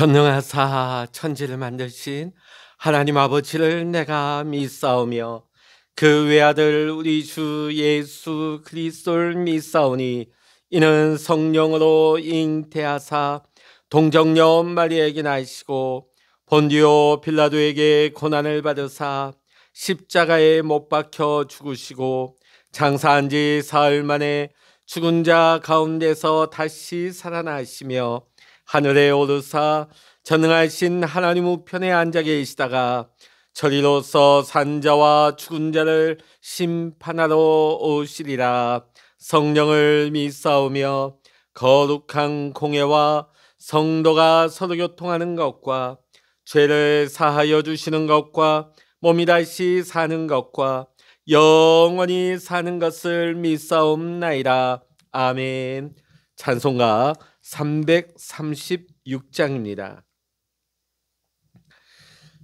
전능하사 천지를 만드신 하나님 아버지를 내가 믿사오며 그 외아들 우리 주 예수 그리스도를 믿사오니 이는 성령으로 잉태하사 동정녀 마리아에게 나시고 본디오 빌라도에게 고난을 받으사 십자가에 못 박혀 죽으시고 장사한 지 사흘 만에 죽은 자 가운데서 다시 살아나시며 하늘에 오르사 전능하신 하나님 우편에 앉아 계시다가 저리로서 산자와 죽은 자를 심판하러 오시리라. 성령을 믿사오며 거룩한 공예와 성도가 서로 교통하는 것과 죄를 사하여 주시는 것과 몸이 다시 사는 것과 영원히 사는 것을 믿사옵나이다. 아멘. 찬송가 336장입니다.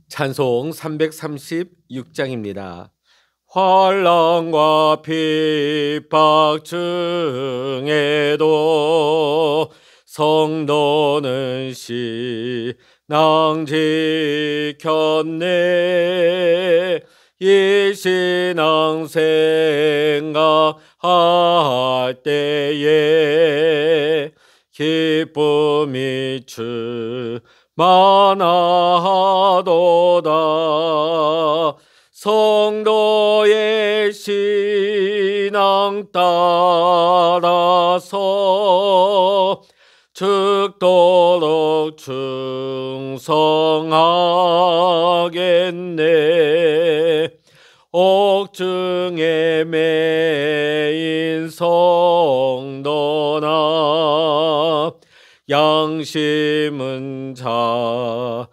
찬송 336장입니다. 환난과 핍박 중에도 성도는 신앙 지켰네. 이 신앙 생각할 때에 기쁨이 충만하도다. 성도의 신앙 따라서 죽도록 충성하겠네. 옥중에 매인 성도나 양심은 자유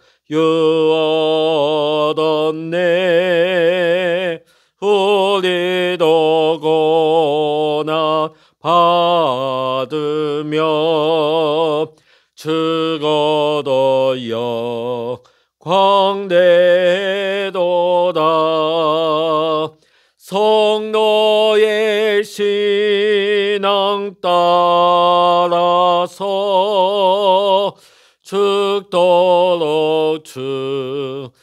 얻었네. 우리도 고난 받으며 죽어도 영광되도다. 성도의 신앙 따라서 죽도록 충성하겠네.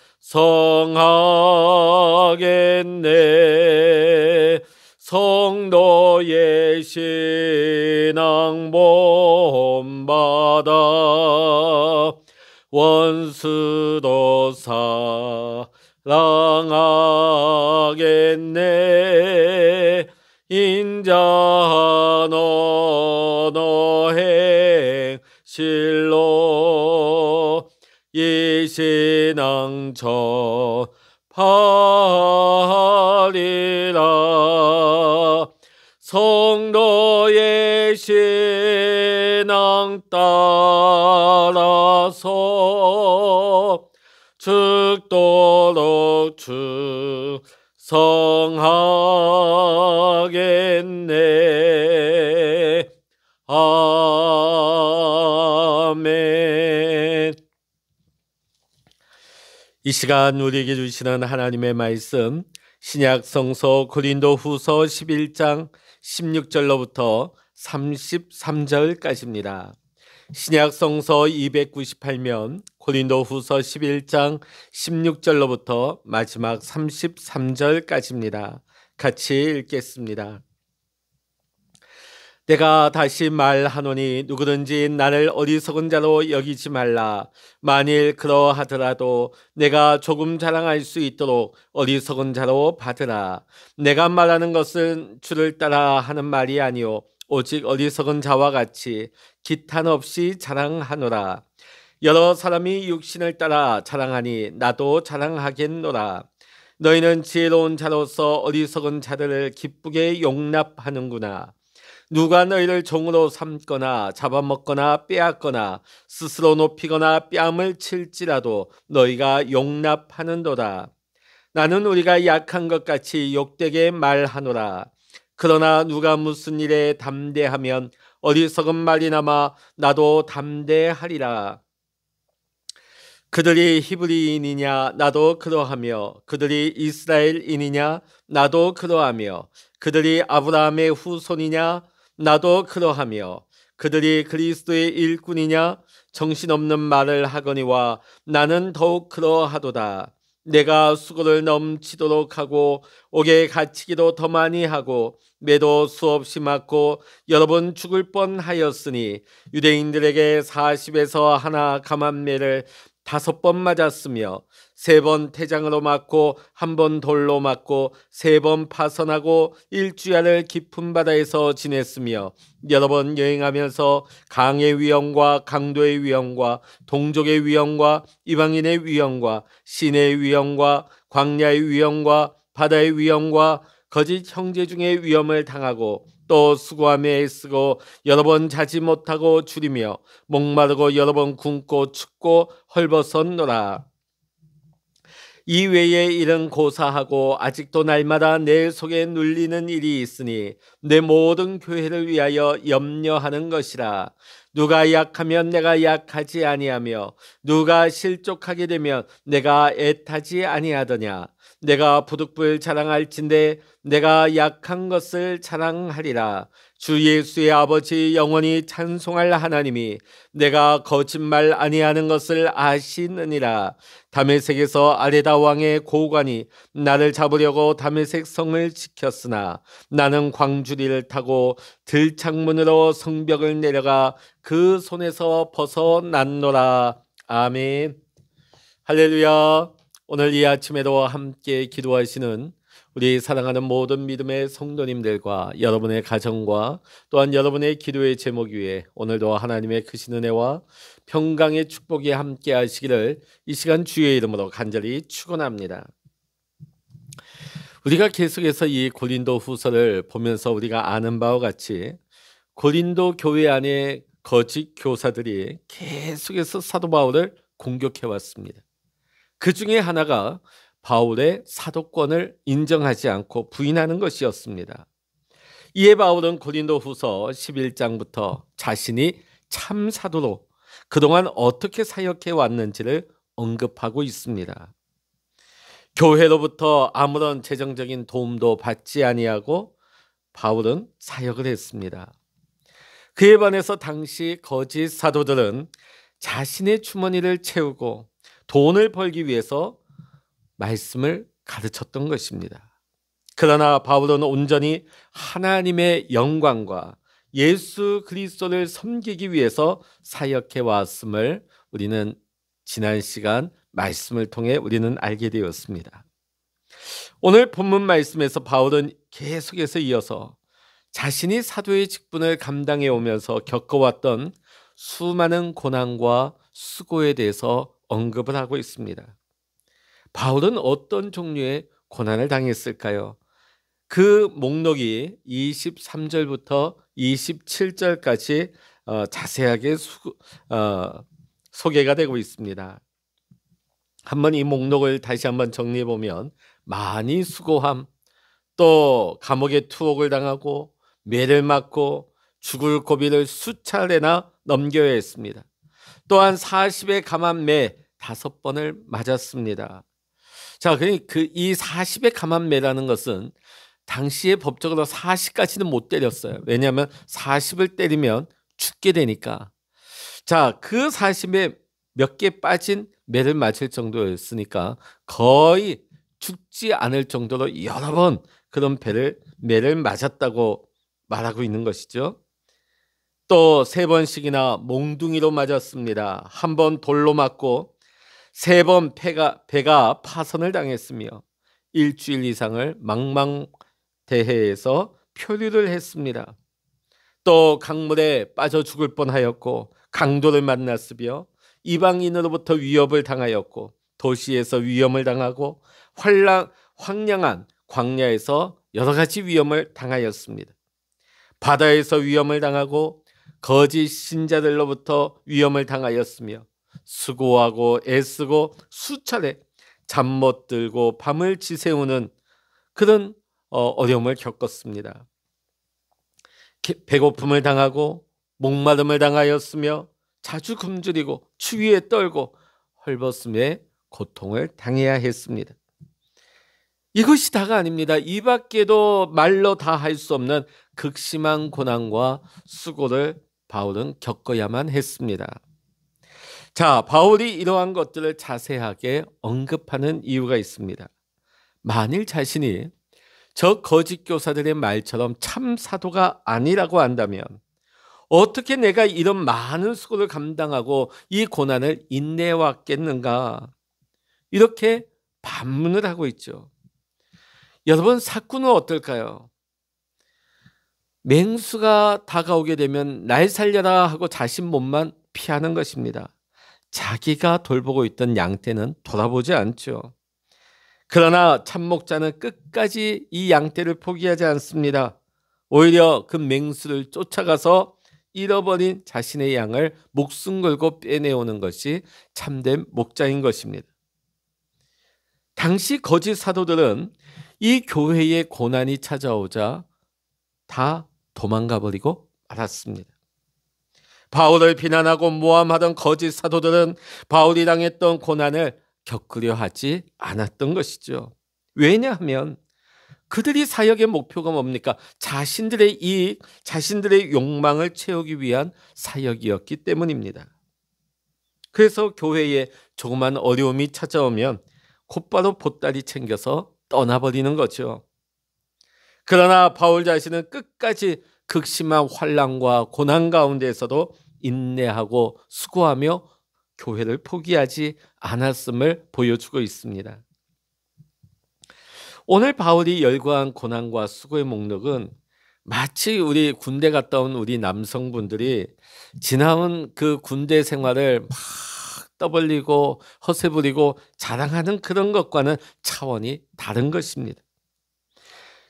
성도의 신앙 본받아 원수도 사랑하겠네. 인자한 언어 행실로 이 신앙 전파하리라. 성도의 신앙 따라서 죽도록 충성하겠네. 아멘. 이 시간 우리에게 주시는 하나님의 말씀, 신약 성서 고린도 후서 11장 16절로부터 33절까지입니다. 신약 성서 298면 고린도 후서 11장 16절로부터 마지막 33절까지입니다. 같이 읽겠습니다. 내가 다시 말하노니 누구든지 나를 어리석은 자로 여기지 말라. 만일 그러하더라도 내가 조금 자랑할 수 있도록 어리석은 자로 받으라. 내가 말하는 것은 주를 따라 하는 말이 아니요 오직 어리석은 자와 같이 기탄 없이 자랑하노라. 여러 사람이 육신을 따라 자랑하니 나도 자랑하겠노라. 너희는 지혜로운 자로서 어리석은 자들을 기쁘게 용납하는구나. 누가 너희를 종으로 삼거나 잡아먹거나 빼앗거나 스스로 높이거나 뺨을 칠지라도 너희가 용납하는도다. 나는 우리가 약한 것 같이 욕되게 말하노라. 그러나 누가 무슨 일에 담대하면 어리석은 말이나마 나도 담대하리라. 그들이 히브리인이냐 나도 그러하며 그들이 이스라엘인이냐 나도 그러하며 그들이 아브라함의 후손이냐 나도 그러하며 그들이 그리스도의 일꾼이냐 정신없는 말을 하거니와 나는 더욱 그러하도다. 내가 수고를 넘치도록 하고 옥에 갇히기도 더 많이 하고 매도 수없이 맞고 여러 번 죽을 뻔하였으니 유대인들에게 40에서 하나 감한 매를 5번 맞았으며 3번 태장으로 맞고 1번 돌로 맞고 3번 파선하고 1주야를 깊은 바다에서 지냈으며 여러 번 여행하면서 강의 위험과 강도의 위험과 동족의 위험과 이방인의 위험과 신의 위험과 광야의 위험과 바다의 위험과 거짓 형제 중의 위험을 당하고 또 수고하며 애쓰고 여러 번 자지 못하고 줄이며 목마르고 여러 번 굶고 춥고 헐벗었노라. 이 외에 일은 고사하고 아직도 날마다 내 속에 눌리는 일이 있으니 내 모든 교회를 위하여 염려하는 것이라. 누가 약하면 내가 약하지 아니하며 누가 실족하게 되면 내가 애타지 아니하더냐. 내가 부득불 자랑할진대 내가 약한 것을 자랑하리라. 주 예수의 아버지 영원히 찬송할 하나님이 내가 거짓말 아니하는 것을 아시느니라. 다메섹에서 아레다 왕의 고관이 나를 잡으려고 다메섹 성을 지켰으나 나는 광주리를 타고 들창문으로 성벽을 내려가 그 손에서 벗어났노라. 아멘. 할렐루야. 오늘 이 아침에도 함께 기도하시는 우리 사랑하는 모든 믿음의 성도님들과 여러분의 가정과 또한 여러분의 기도의 제목 위에 오늘도 하나님의 크신 은혜와 평강의 축복이 함께 하시기를 이 시간 주의 이름으로 간절히 축원합니다. 우리가 계속해서 이 고린도 후서를 보면서 우리가 아는 바와 같이 고린도 교회 안에 거짓 교사들이 계속해서 사도 바울을 공격해 왔습니다. 그 중에 하나가 바울의 사도권을 인정하지 않고 부인하는 것이었습니다. 이에 바울은 고린도 후서 11장부터 자신이 참 사도로 그동안 어떻게 사역해 왔는지를 언급하고 있습니다. 교회로부터 아무런 재정적인 도움도 받지 아니하고 바울은 사역을 했습니다. 그에 반해서 당시 거짓 사도들은 자신의 주머니를 채우고 돈을 벌기 위해서 말씀을 가르쳤던 것입니다. 그러나 바울은 온전히 하나님의 영광과 예수 그리스도를 섬기기 위해서 사역해 왔음을 우리는 지난 시간 말씀을 통해 우리는 알게 되었습니다. 오늘 본문 말씀에서 바울은 계속해서 이어서 자신이 사도의 직분을 감당해 오면서 겪어왔던 수많은 고난과 수고에 대해서 언급을 하고 있습니다. 바울은 어떤 종류의 고난을 당했을까요? 그 목록이 23절부터 27절까지 자세하게 소개가 되고 있습니다. 한번 이 목록을 다시 한번 정리해 보면 많이 수고함, 또 감옥에 투옥을 당하고 매를 맞고 죽을 고비를 수차례나 넘겨야 했습니다. 또한 40에 감한 매 5번을 맞았습니다. 자, 이 40에 감한 매라는 것은 당시에 법적으로 40까지는 못 때렸어요. 왜냐하면 40을 때리면 죽게 되니까. 자, 그 40에 몇 개 빠진 매를 맞을 정도였으니까 거의 죽지 않을 정도로 여러 번 그런 매를 맞았다고 말하고 있는 것이죠. 또 3번씩이나 몽둥이로 맞았습니다. 1번 돌로 맞고 3번 배가 파선을 당했으며 일주일 이상을 망망대해에서 표류를 했습니다. 또 강물에 빠져 죽을 뻔하였고 강도를 만났으며 이방인으로부터 위협을 당하였고 도시에서 위험을 당하고 황량한 광야에서 여러 가지 위험을 당하였습니다. 바다에서 위험을 당하고 거짓 신자들로부터 위험을 당하였으며 수고하고 애쓰고 수차례 잠 못 들고 밤을 지새우는 그런 어려움을 겪었습니다. 배고픔을 당하고 목마름을 당하였으며 자주 굶주리고 추위에 떨고 헐벗음에 고통을 당해야 했습니다. 이것이 다가 아닙니다. 이 밖에도 말로 다 할 수 없는 극심한 고난과 수고를 바울은 겪어야만 했습니다. 자, 바울이 이러한 것들을 자세하게 언급하는 이유가 있습니다. 만일 자신이 저 거짓 교사들의 말처럼 참 사도가 아니라고 한다면 어떻게 내가 이런 많은 수고를 감당하고 이 고난을 인내해 왔겠는가? 이렇게 반문을 하고 있죠. 여러분, 사꾼은 어떨까요? 맹수가 다가오게 되면 날 살려라 하고 자신 몸만 피하는 것입니다. 자기가 돌보고 있던 양떼는 돌아보지 않죠. 그러나 참목자는 끝까지 이 양떼를 포기하지 않습니다. 오히려 그 맹수를 쫓아가서 잃어버린 자신의 양을 목숨 걸고 빼내오는 것이 참된 목자인 것입니다. 당시 거짓 사도들은 이 교회에 고난이 찾아오자 다 도망가 버리고 말았습니다. 바울을 비난하고 모함하던 거짓 사도들은 바울이 당했던 고난을 겪으려 하지 않았던 것이죠. 왜냐하면 그들이 사역의 목표가 뭡니까? 자신들의 이익, 자신들의 욕망을 채우기 위한 사역이었기 때문입니다. 그래서 교회에 조그만 어려움이 찾아오면 곧바로 보따리 챙겨서 떠나버리는 거죠. 그러나 바울 자신은 끝까지 극심한 환난과 고난 가운데에서도 인내하고 수고하며 교회를 포기하지 않았음을 보여주고 있습니다. 오늘 바울이 열거한 고난과 수고의 목록은 마치 우리 군대 갔다 온 우리 남성분들이 지나온 그 군대 생활을 막 떠벌리고 허세 부리고 자랑하는 그런 것과는 차원이 다른 것입니다.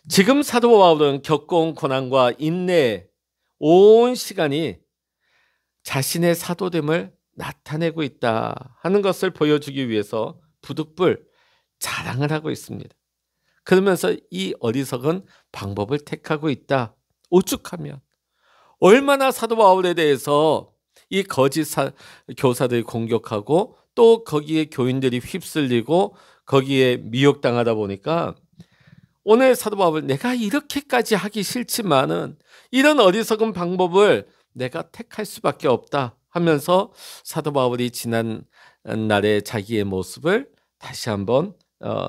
지금 사도 바울은 겪어온 고난과 인내의 온 시간이 자신의 사도됨을 나타내고 있다 하는 것을 보여주기 위해서 부득불 자랑을 하고 있습니다. 그러면서 이 어리석은 방법을 택하고 있다. 오죽하면 얼마나 사도 바울에 대해서 이 거짓 교사들이 공격하고 또 거기에 교인들이 휩쓸리고 거기에 미혹당하다 보니까 오늘 사도 바울 내가 이렇게까지 하기 싫지만은 이런 어리석은 방법을 내가 택할 수밖에 없다 하면서 사도 바울이 지난 날의 자기의 모습을 다시 한번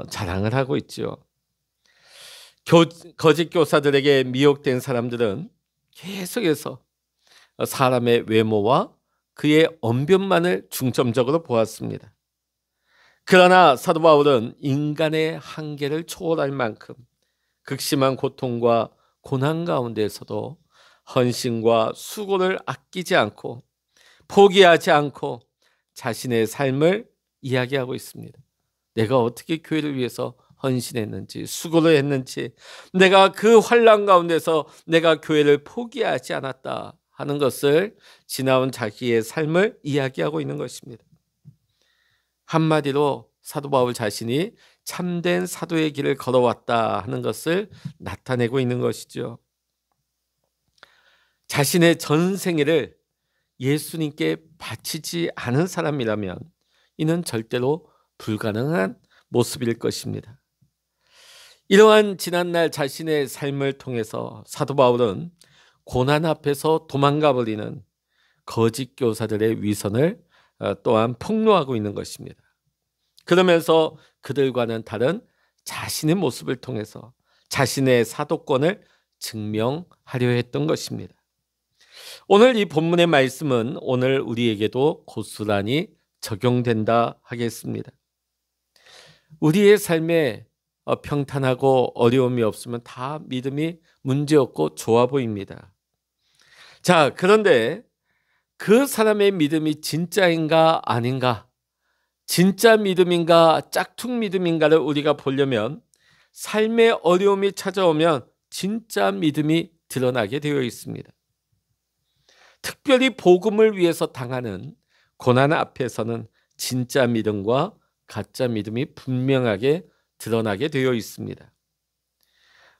자랑을 하고 있죠. 거짓 교사들에게 미혹된 사람들은 계속해서 사람의 외모와 그의 언변만을 중점적으로 보았습니다. 그러나 사도 바울은 인간의 한계를 초월할 만큼 극심한 고통과 고난 가운데서도 헌신과 수고를 아끼지 않고 포기하지 않고 자신의 삶을 이야기하고 있습니다. 내가 어떻게 교회를 위해서 헌신했는지 수고를 했는지 내가 그 환난 가운데서 내가 교회를 포기하지 않았다 하는 것을 지나온 자기의 삶을 이야기하고 있는 것입니다. 한마디로 사도 바울 자신이 참된 사도의 길을 걸어왔다 하는 것을 나타내고 있는 것이죠. 자신의 전생애를 예수님께 바치지 않은 사람이라면 이는 절대로 불가능한 모습일 것입니다. 이러한 지난날 자신의 삶을 통해서 사도 바울은 고난 앞에서 도망가 버리는 거짓 교사들의 위선을 또한 폭로하고 있는 것입니다. 그러면서 그들과는 다른 자신의 모습을 통해서 자신의 사도권을 증명하려 했던 것입니다. 오늘 이 본문의 말씀은 오늘 우리에게도 고스란히 적용된다 하겠습니다. 우리의 삶에 평탄하고 어려움이 없으면 다 믿음이 문제없고 좋아 보입니다. 자, 그런데 그 사람의 믿음이 진짜인가 아닌가, 진짜 믿음인가 짝퉁 믿음인가를 우리가 보려면 삶의 어려움이 찾아오면 진짜 믿음이 드러나게 되어 있습니다. 특별히 복음을 위해서 당하는 고난 앞에서는 진짜 믿음과 가짜 믿음이 분명하게 드러나게 되어 있습니다.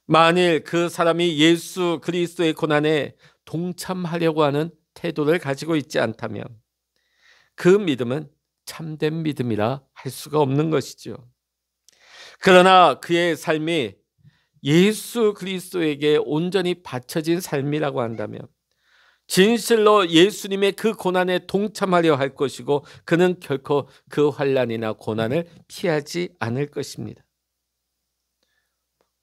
만일 그 사람이 예수 그리스도의 고난에 동참하려고 하는 태도를 가지고 있지 않다면 그 믿음은 참된 믿음이라 할 수가 없는 것이죠. 그러나 그의 삶이 예수 그리스도에게 온전히 바쳐진 삶이라고 한다면 진실로 예수님의 그 고난에 동참하려 할 것이고 그는 결코 그 환난이나 고난을 피하지 않을 것입니다.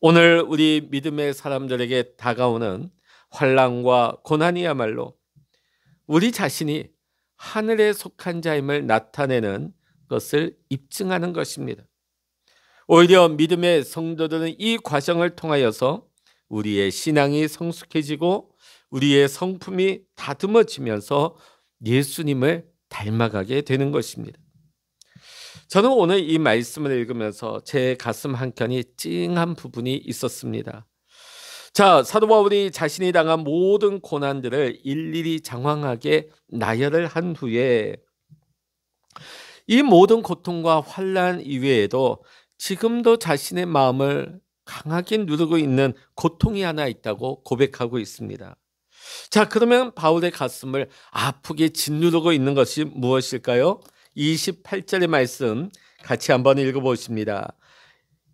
오늘 우리 믿음의 사람들에게 다가오는 환난과 고난이야말로 우리 자신이 하늘에 속한 자임을 나타내는 것을 입증하는 것입니다. 오히려 믿음의 성도들은 이 과정을 통하여서 우리의 신앙이 성숙해지고 우리의 성품이 다듬어지면서 예수님을 닮아가게 되는 것입니다. 저는 오늘 이 말씀을 읽으면서 제 가슴 한켠이 찡한 부분이 있었습니다. 자, 사도 바울이 자신이 당한 모든 고난들을 일일이 장황하게 나열을 한 후에 이 모든 고통과 환난 이외에도 지금도 자신의 마음을 강하게 누르고 있는 고통이 하나 있다고 고백하고 있습니다. 자, 그러면 바울의 가슴을 아프게 짓누르고 있는 것이 무엇일까요? 28절의 말씀 같이 한번 읽어보십니다.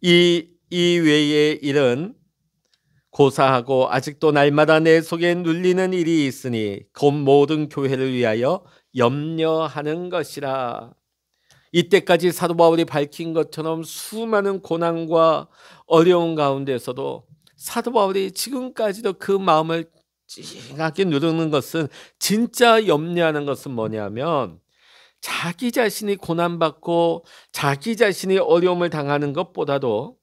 이 외의 일은 고사하고 아직도 날마다 내 속에 눌리는 일이 있으니 곧 모든 교회를 위하여 염려하는 것이라. 이때까지 사도 바울이 밝힌 것처럼 수많은 고난과 어려운 가운데서도 사도 바울이 지금까지도 그 마음을 찡하게 누르는 것은, 진짜 염려하는 것은 뭐냐면 자기 자신이 고난받고 자기 자신이 어려움을 당하는 것보다도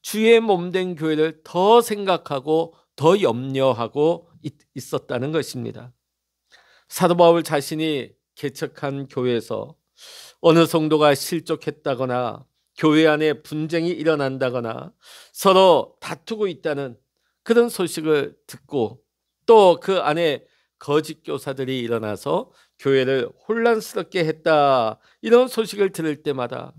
주의 몸된 교회를 더 생각하고 더 염려하고 있었다는 것입니다. 사도 바울 자신이 개척한 교회에서 어느 성도가 실족했다거나 교회 안에 분쟁이 일어난다거나 서로 다투고 있다는 그런 소식을 듣고 또 그 안에 거짓 교사들이 일어나서 교회를 혼란스럽게 했다, 이런 소식을 들을 때마다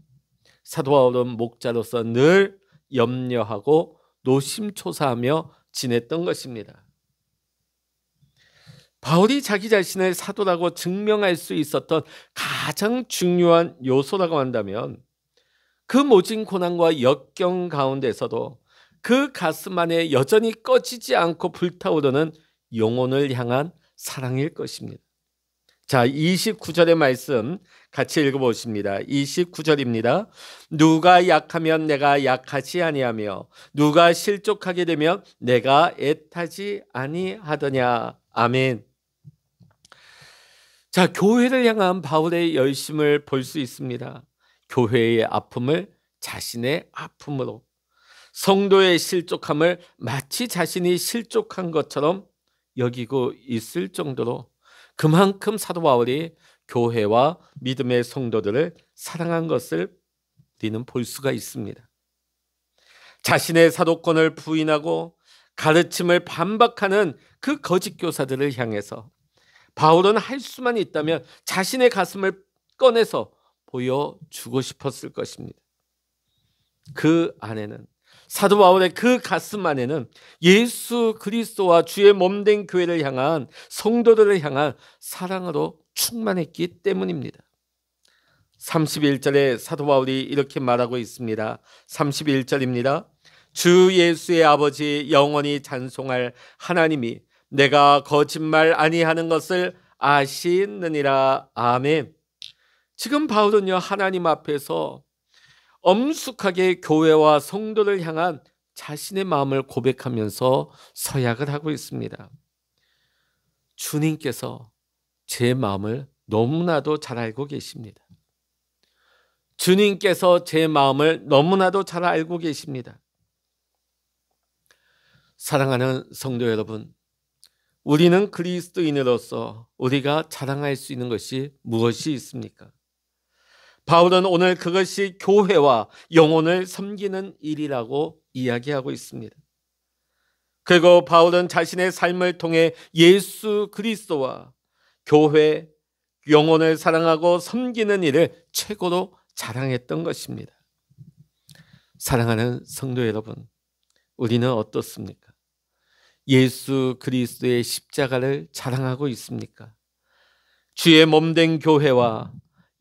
사도 바울은 목자로서 늘 염려하고 노심초사하며 지냈던 것입니다. 바울이 자기 자신을 사도라고 증명할 수 있었던 가장 중요한 요소라고 한다면 그 모진 고난과 역경 가운데서도 그 가슴 안에 여전히 꺼지지 않고 불타오르는 영혼을 향한 사랑일 것입니다. 자, 29절의 말씀 같이 읽어보십니다. 29절입니다. 누가 약하면 내가 약하지 아니하며 누가 실족하게 되면 내가 애타지 아니하더냐. 아멘. 자, 교회를 향한 바울의 열심을 볼 수 있습니다. 교회의 아픔을 자신의 아픔으로, 성도의 실족함을 마치 자신이 실족한 것처럼 여기고 있을 정도로 그만큼 사도 바울이 교회와 믿음의 성도들을 사랑한 것을 우리는 볼 수가 있습니다. 자신의 사도권을 부인하고 가르침을 반박하는 그 거짓 교사들을 향해서 바울은 할 수만 있다면 자신의 가슴을 꺼내서 보여주고 싶었을 것입니다. 그 안에는, 사도 바울의 그 가슴 안에는 예수 그리스도와 주의 몸된 교회를 향한, 성도들을 향한 사랑으로 충만했기 때문입니다. 31절에 사도 바울이 이렇게 말하고 있습니다. 31절입니다. 주 예수의 아버지 영원히 찬송할 하나님이 내가 거짓말 아니하는 것을 아시느니라. 아멘. 지금 바울은요, 하나님 앞에서 엄숙하게 교회와 성도를 향한 자신의 마음을 고백하면서 서약을 하고 있습니다. 주님께서 제 마음을 너무나도 잘 알고 계십니다. 주님께서 제 마음을 너무나도 잘 알고 계십니다. 사랑하는 성도 여러분, 우리는 그리스도인으로서 우리가 자랑할 수 있는 것이 무엇이 있습니까? 바울은 오늘 그것이 교회와 영혼을 섬기는 일이라고 이야기하고 있습니다. 그리고 바울은 자신의 삶을 통해 예수 그리스도와 교회, 영혼을 사랑하고 섬기는 일을 최고로 자랑했던 것입니다. 사랑하는 성도 여러분, 우리는 어떻습니까? 예수 그리스도의 십자가를 자랑하고 있습니까? 주의 몸된 교회와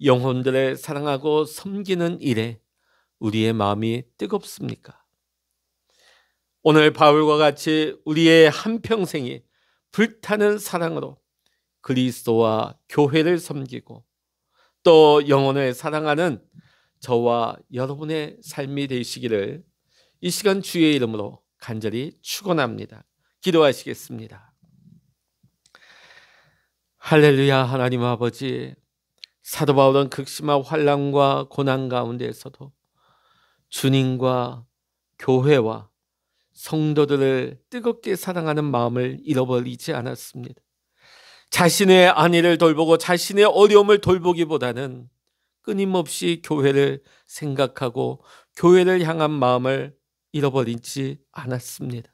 영혼들을 사랑하고 섬기는 일에 우리의 마음이 뜨겁습니까? 오늘 바울과 같이 우리의 한평생이 불타는 사랑으로 그리스도와 교회를 섬기고 또 영혼을 사랑하는 저와 여러분의 삶이 되시기를 이 시간 주의 이름으로 간절히 축원합니다. 기도하시겠습니다. 할렐루야. 하나님 아버지, 사도 바울은 극심한 환난과 고난 가운데에서도 주님과 교회와 성도들을 뜨겁게 사랑하는 마음을 잃어버리지 않았습니다. 자신의 안위를 돌보고 자신의 어려움을 돌보기보다는 끊임없이 교회를 생각하고 교회를 향한 마음을 잃어버리지 않았습니다.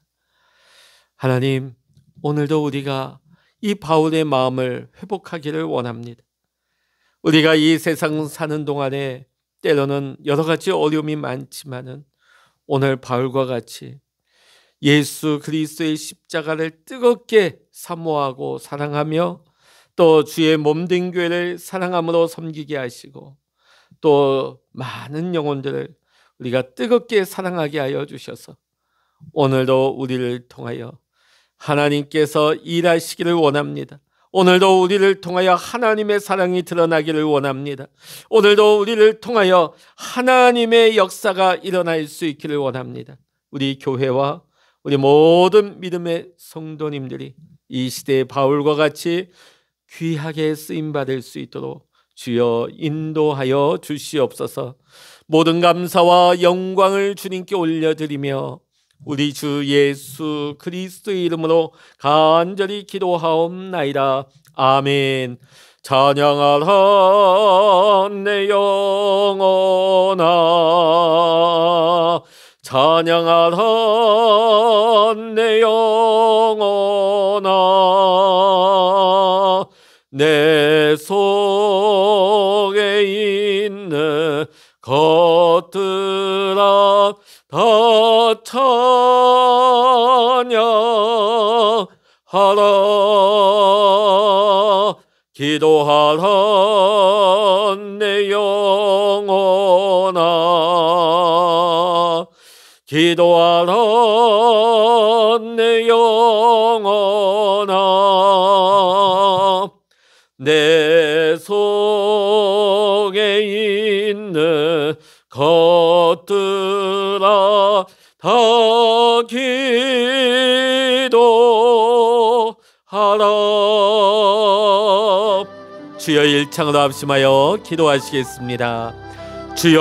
하나님, 오늘도 우리가 이 바울의 마음을 회복하기를 원합니다. 우리가 이 세상 사는 동안에 때로는 여러 가지 어려움이 많지만은 오늘 바울과 같이 예수 그리스도의 십자가를 뜨겁게 사모하고 사랑하며 또 주의 몸된 교회를 사랑함으로 섬기게 하시고 또 많은 영혼들을 우리가 뜨겁게 사랑하게 하여 주셔서 오늘도 우리를 통하여 하나님께서 일하시기를 원합니다. 오늘도 우리를 통하여 하나님의 사랑이 드러나기를 원합니다. 오늘도 우리를 통하여 하나님의 역사가 일어날 수 있기를 원합니다. 우리 교회와 우리 모든 믿음의 성도님들이 이 시대의 바울과 같이 귀하게 쓰임받을 수 있도록 주여 인도하여 주시옵소서. 모든 감사와 영광을 주님께 올려드리며 우리 주 예수 그리스도의 이름으로 간절히 기도하옵나이다. 아멘. 찬양하라 내 영혼아, 찬양하라 내 영혼아, 내 속에 있는 것들아 다 찬양하라. 기도하라 내 영혼아, 기도하라 내 영혼아, 내 속에 있는 것들아 다 기도하라. 주여 일창으로 합심하여 기도하시겠습니다. 주여